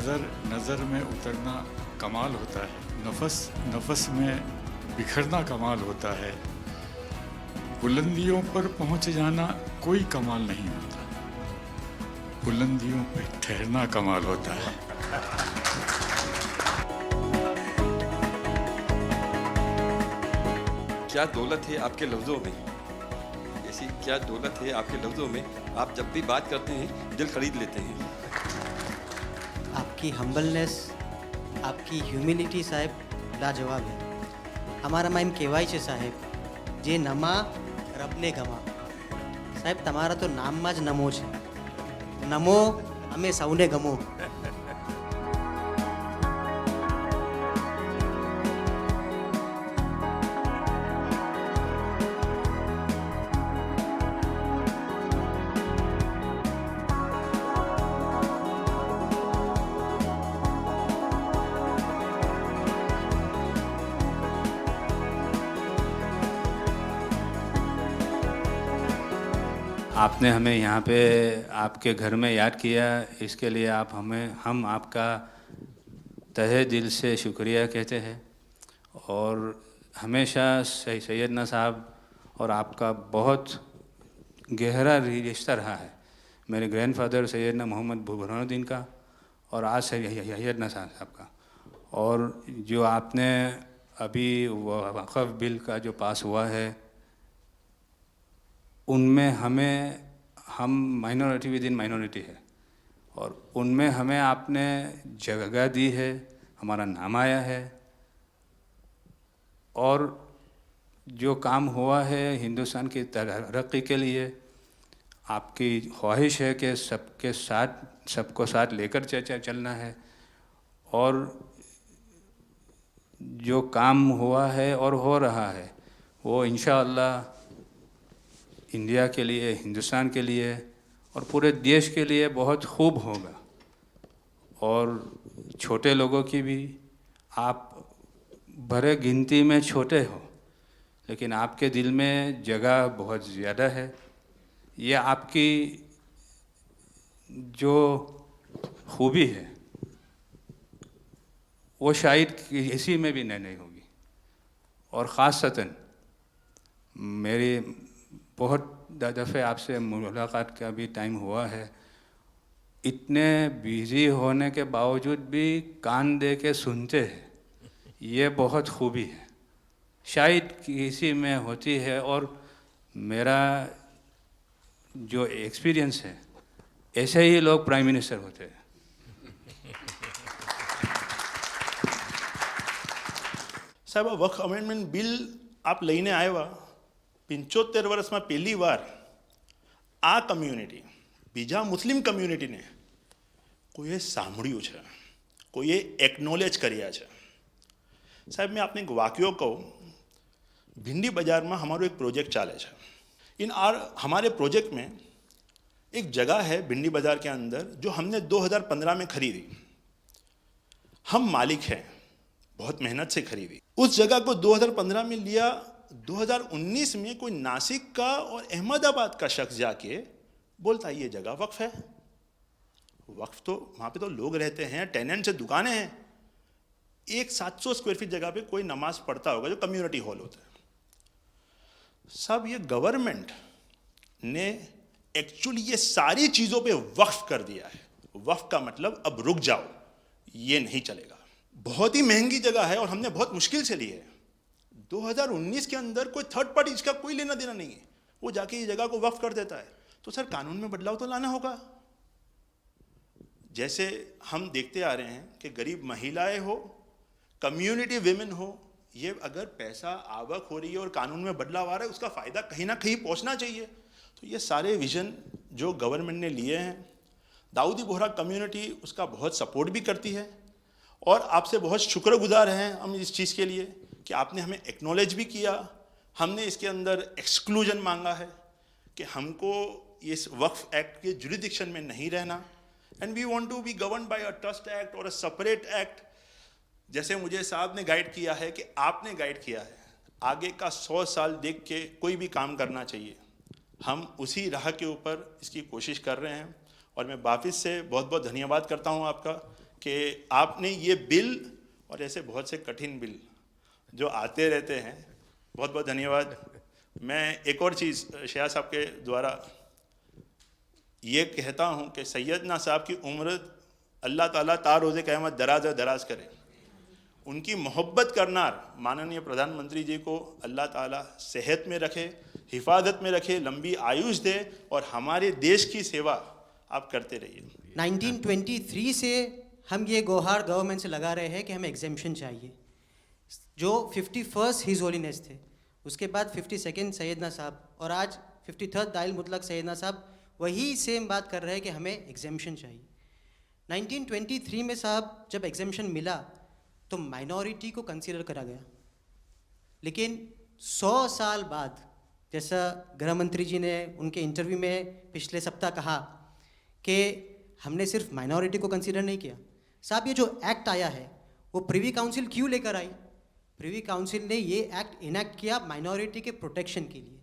नज़र नज़र में उतरना कमाल होता है, नफस नफस में बिखरना कमाल होता है, बुलंदियों पर पहुंच जाना कोई कमाल नहीं होता, बुलंदियों पे ठहरना कमाल होता है। क्या दौलत है आपके लफ्ज़ों में, ऐसी क्या दौलत है आपके लफ्ज़ों में, आप जब भी बात करते हैं दिल खरीद लेते हैं। आपकी हम्बलनेस, आपकी ह्यूमिलिटी साहेब लाजवाब है। અમારામાં એમ કહેવાય છે સાહેબ, જે નમા રબને ગમા। સાહેબ તમારા તો નામમાં જ નમો છે, નમો અમે સૌને ગમો। आपने हमें यहाँ पे आपके घर में याद किया, इसके लिए हम आपका तहे दिल से शुक्रिया कहते हैं। और हमेशा सैयदना साहब और आपका बहुत गहरा रिश्ता रहा है। मेरे ग्रैंडफादर सैयदना मोहम्मद बुरहानुद्दीन का और आज सैयदना साहब का। और जो आपने अभी वक़्फ़ बिल का जो पास हुआ है, उनमें हम माइनॉरिटी विद इन माइनॉरिटी है, और उनमें हमें आपने जगह दी है, हमारा नाम आया है। और जो काम हुआ है हिंदुस्तान की तरक्की के लिए, आपकी ख्वाहिश है कि सबको साथ लेकर चलना है। और जो काम हुआ है और हो रहा है वो इंशाअल्लाह इंडिया के लिए, हिंदुस्तान के लिए और पूरे देश के लिए बहुत खूब होगा। और छोटे लोगों की भी, आप भरे गिनती में छोटे हो लेकिन आपके दिल में जगह बहुत ज़्यादा है। ये आपकी जो खूबी है वो शायद किसी में भी नहीं होगी। और ख़ासतन मेरी बहुत दफ़े आपसे मुलाकात का भी टाइम हुआ है, इतने बिज़ी होने के बावजूद भी कान दे के सुनते हैं, ये बहुत खूबी है, शायद किसी में होती है। और मेरा जो एक्सपीरियंस है, ऐसे ही लोग प्राइम मिनिस्टर होते हैं। સાહેબ, આ વક્ફ અમેન્ડમેન્ટ બિલ આપ લઈને આવ્યા, 75 વર્ષમાં પહેલી વાર આ કમ્યુનિટી, બીજા મુસ્લિમ કમ્યુનિટીને કોઈએ સાંભળ્યું છે, કોઈએ એકનોલેજ કર્યા છે। સાહેબ, मैं आपने एक वाक्य कहूँ, भिंडी बाज़ार में हमारो एक प्रोजेक्ट चाले है। हमारे प्रोजेक्ट में एक जगह है भिंडी बाज़ार के अंदर जो हमने 2015 में खरीदी। हम मालिक हैं, बहुत मेहनत से खरीदी। उस जगह को 2015 में लिया, 2019 में कोई नासिक का और अहमदाबाद का शख्स जाके बोलता है ये जगह वक्फ है। वक्फ तो वहाँ पे तो लोग रहते हैं, टेनेंट्स से दुकानें हैं। एक 700 स्क्वायर फीट जगह पे कोई नमाज पढ़ता होगा जो कम्युनिटी हॉल होता है। सब ये गवर्नमेंट ने एक्चुअली ये सारी चीज़ों पे वक्फ कर दिया है। वक्फ का मतलब अब रुक जाओ, ये नहीं चलेगा। बहुत ही महंगी जगह है और हमने बहुत मुश्किल से ली है। 2019 के अंदर कोई थर्ड पार्टी, इसका कोई लेना देना नहीं है, वो जाके ये जगह को वक्फ कर देता है। तो सर, कानून में बदलाव तो लाना होगा। जैसे हम देखते आ रहे हैं कि गरीब महिलाएं हो, कम्युनिटी विमेन हो, ये अगर पैसा आवक हो रही है और कानून में बदलाव आ रहा है, उसका फ़ायदा कहीं ना कहीं पहुंचना चाहिए। तो ये सारे विजन जो गवर्नमेंट ने लिए हैं, दाऊदी बोहरा कम्युनिटी उसका बहुत सपोर्ट भी करती है। और आपसे बहुत शुक्रगुजार हैं हम इस चीज़ के लिए कि आपने हमें एक्नॉलेज भी किया। हमने इसके अंदर एक्सक्लूजन मांगा है कि हमको इस वक्फ एक्ट के जुरिडिक्शन में नहीं रहना, and we want to be govern by a trust act और अ सेपरेट एक्ट। जैसे मुझे साहब ने गाइड किया है कि आपने गाइड किया है, आगे का 100 साल देख के कोई भी काम करना चाहिए। हम उसी राह के ऊपर इसकी कोशिश कर रहे हैं और मैं वापस से बहुत बहुत धन्यवाद करता हूं आपका कि आपने ये बिल और ऐसे बहुत से कठिन बिल जो आते रहते हैं, बहुत बहुत धन्यवाद। मैं एक और चीज़ शाह साहब के द्वारा ये कहता हूँ कि सैयदना साहब की उम्र अल्लाह ताला तार रोज़े क़यामत दराज करे। उनकी मोहब्बत करनार माननीय प्रधानमंत्री जी को अल्लाह ताला सेहत में रखे, हिफाजत में रखे, लंबी आयुष दे और हमारे देश की सेवा आप करते रहिए। 1923 से हम ये गुहार गवर्नमेंट से लगा रहे हैं कि हमें एग्जेम्पशन चाहिए। जो 51st हिज होलीनेस थे, उसके बाद 52nd सैयदना साहब और आज 53rd दाइल मुतलक सैयदना साहब वही सेम बात कर रहे हैं कि हमें एग्जेम्पशन चाहिए। 1923 में साहब जब एग्जेम्पशन मिला तो माइनॉरिटी को कंसीडर करा गया, लेकिन 100 साल बाद, जैसा गृह मंत्री जी ने उनके इंटरव्यू में पिछले सप्ताह कहा कि हमने सिर्फ माइनॉरिटी को कंसीडर नहीं किया। साहब ये जो एक्ट आया है वो प्रिवी काउंसिल क्यों लेकर आई? प्रिवी काउंसिल ने ये एक्ट इनैक्ट किया माइनॉरिटी के प्रोटेक्शन के लिए,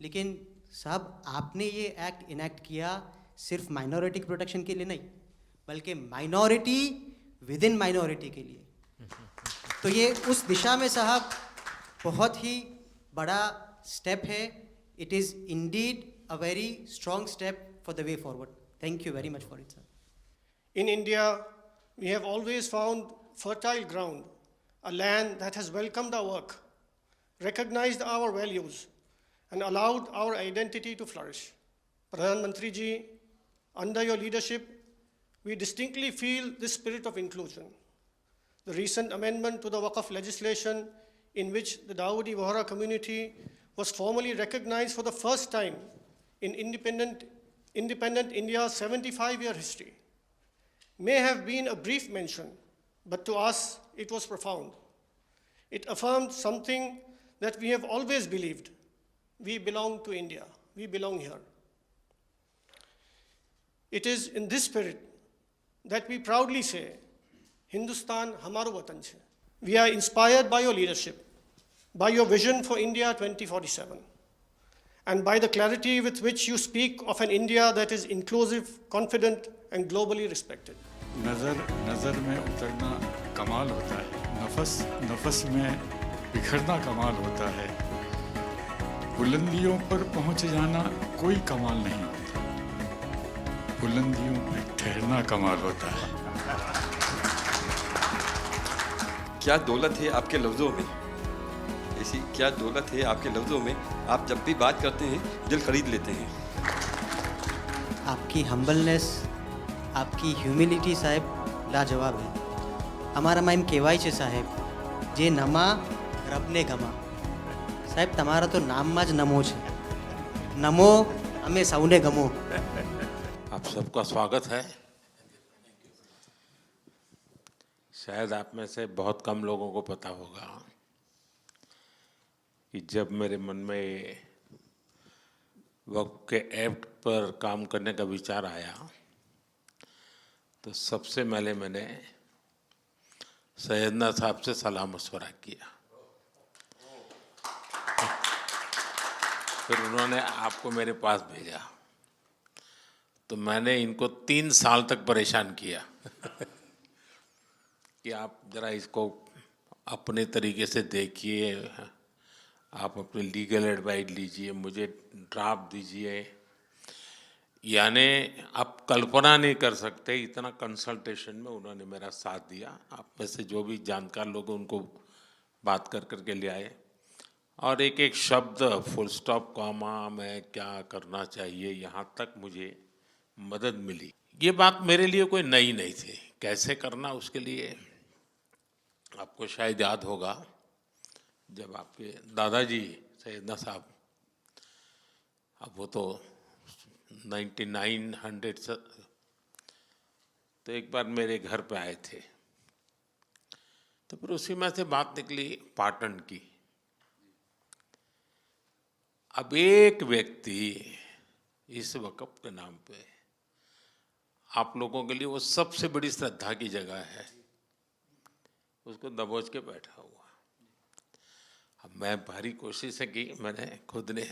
लेकिन साहब आपने ये एक्ट इनैक्ट किया सिर्फ माइनॉरिटी के प्रोटेक्शन के लिए नहीं, बल्कि माइनॉरिटी विद इन माइनॉरिटी के लिए। तो ये उस दिशा में साहब बहुत ही बड़ा स्टेप है। It is indeed a very strong step for the way forward. Thank you very much for it sir. In India, we have always found fertile ground, a land that has welcomed our work, recognized our values, and allowed our identity to flourish. Pradhan Mantri ji, under your leadership, we distinctly feel this spirit of inclusion. The recent amendment to the Waqf legislation, in which the Dawoodi Bohra community was formally recognized for the first time in independent India's 75-year history, may have been a brief mention, but to us it was profound. It affirmed something that we have always believed. We belong to India. We belong here. It is in this spirit that we proudly say, Hindustan hamaro watan chhe. We are inspired by your leadership, by your vision for India 2047, and by the clarity with which you speak of an India that is inclusive, confident, and globally respected. नज़र में उतरना कमाल होता है, नफस में बिखरना कमाल होता है, बुलंदियों पर पहुंच जाना कोई कमाल नहीं होता, बुलंदियों पर ठहरना कमाल होता है। क्या दौलत है आपके लफ्ज़ों में, ऐसी क्या दौलत है आपके लफ्ज़ों में, आप जब भी बात करते हैं दिल खरीद लेते हैं। आपकी हम्बलनेस, आपकी ह्यूमिलिटी साहेब लाजवाब है। हमारा माइम केवाई છે સાહેબ, જે નમા રબને ગમા। સાહેબ તમારા તો નામમાં જ નમો છે, નમો અમે સૌને ગમો। आप सबका स्वागत है। शायद आप में से बहुत कम लोगों को पता होगा कि जब मेरे मन में वक्फ के एक्ट पर काम करने का विचार आया तो सबसे पहले मैंने सैयदना साहब से सलाह मशवरा किया, फिर उन्होंने आपको मेरे पास भेजा, तो मैंने इनको 3 साल तक परेशान किया कि आप ज़रा इसको अपने तरीके से देखिए, आप अपने लीगल एडवाइस लीजिए, मुझे ड्राफ्ट दीजिए। यानी आप कल्पना नहीं कर सकते इतना कंसल्टेशन में उन्होंने मेरा साथ दिया। आप में से जो भी जानकार लोग उनको बात कर करके ले आए और एक एक शब्द, फुल स्टॉप, कॉमा में क्या करना चाहिए, यहाँ तक मुझे मदद मिली। ये बात मेरे लिए कोई नई नहीं थी, कैसे करना उसके लिए आपको शायद याद होगा जब आपके दादाजी सैयदना साहब, अब वो तो 1900 से, तो एक बार मेरे घर पे आए थे, तो फिर उसी में से बात निकली पाटन की। अब एक व्यक्ति इस वक़्फ़ के नाम पे आप लोगों के लिए वो सबसे बड़ी श्रद्धा की जगह है, उसको दबोच के बैठा हुआ। अब मैं भारी कोशिश की मैंने खुद ने,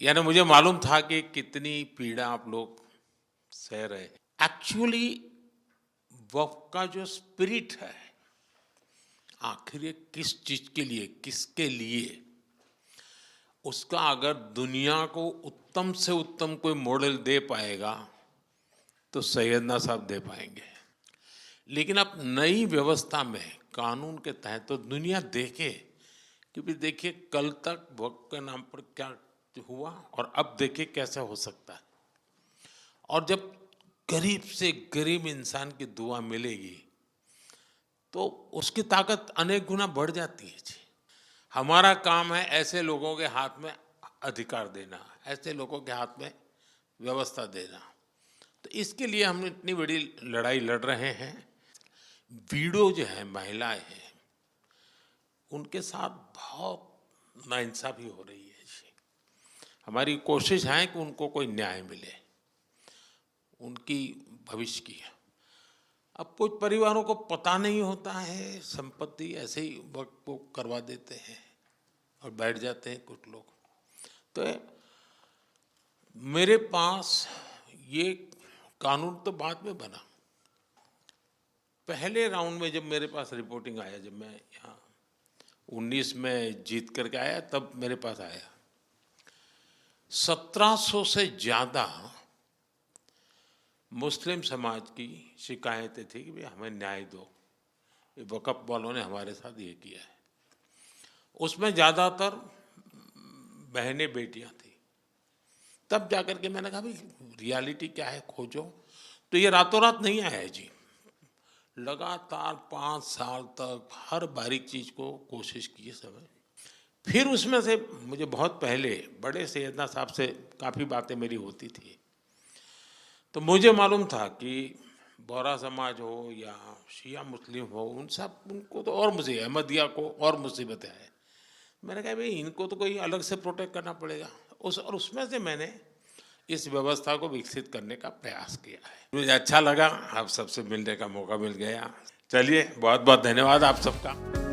यानी मुझे मालूम था कि कितनी पीड़ा आप लोग सह रहे हैं। एक्चुअली वक्फ का जो स्पिरिट है, आखिर ये किस चीज के लिए, किसके लिए, उसका अगर दुनिया को उत्तम से उत्तम कोई मॉडल दे पाएगा तो सैयदना साहब दे पाएंगे। लेकिन अब नई व्यवस्था में कानून के तहत तो दुनिया देखे, क्योंकि देखिए कल तक वक्फ के नाम पर क्या हुआ और अब देखिए कैसे हो सकता है। और जब गरीब से गरीब इंसान की दुआ मिलेगी तो उसकी ताकत अनेक गुना बढ़ जाती है जी। हमारा काम है ऐसे लोगों के हाथ में अधिकार देना, ऐसे लोगों के हाथ में व्यवस्था देना। तो इसके लिए हम इतनी बड़ी लड़ाई लड़ रहे हैं। वीडो जो है, महिलाएं हैं, उनके साथ बहुत नाइंसाफी हो रही है जी। हमारी कोशिश है कि उनको कोई न्याय मिले, उनकी भविष्य की। अब कुछ परिवारों को पता नहीं होता है, संपत्ति ऐसे ही वक्त को करवा देते हैं और बैठ जाते हैं कुछ लोग। तो मेरे पास ये कानून तो बाद में बना, पहले राउंड में जब मेरे पास रिपोर्टिंग आया, जब मैं यहाँ 19 में जीत करके आया, तब मेरे पास आया 1700 से ज़्यादा मुस्लिम समाज की शिकायतें थी कि भाई हमें न्याय दो, ये वक़्फ़ वालों ने हमारे साथ ये किया है। उसमें ज़्यादातर बहनें बेटियां थी। तब जाकर के मैंने कहा भाई रियलिटी क्या है, खोजो। तो ये रातों रात नहीं आया है जी, लगातार 5 साल तक हर बारीक चीज़ को कोशिश की है सब। फिर उसमें से मुझे बहुत पहले बड़े सैयदना साहब से काफ़ी बातें मेरी होती थी, तो मुझे मालूम था कि बोहरा समाज हो या शिया मुस्लिम हो, उनको तो और मुझे अहमदिया को और मुसीबतें हैं। मैंने कहा भाई इनको तो कोई अलग से प्रोटेक्ट करना पड़ेगा। उसमें से मैंने इस व्यवस्था को विकसित करने का प्रयास किया है। मुझे अच्छा लगा, आप सबसे मिलने का मौका मिल गया। चलिए, बहुत बहुत धन्यवाद आप सबका।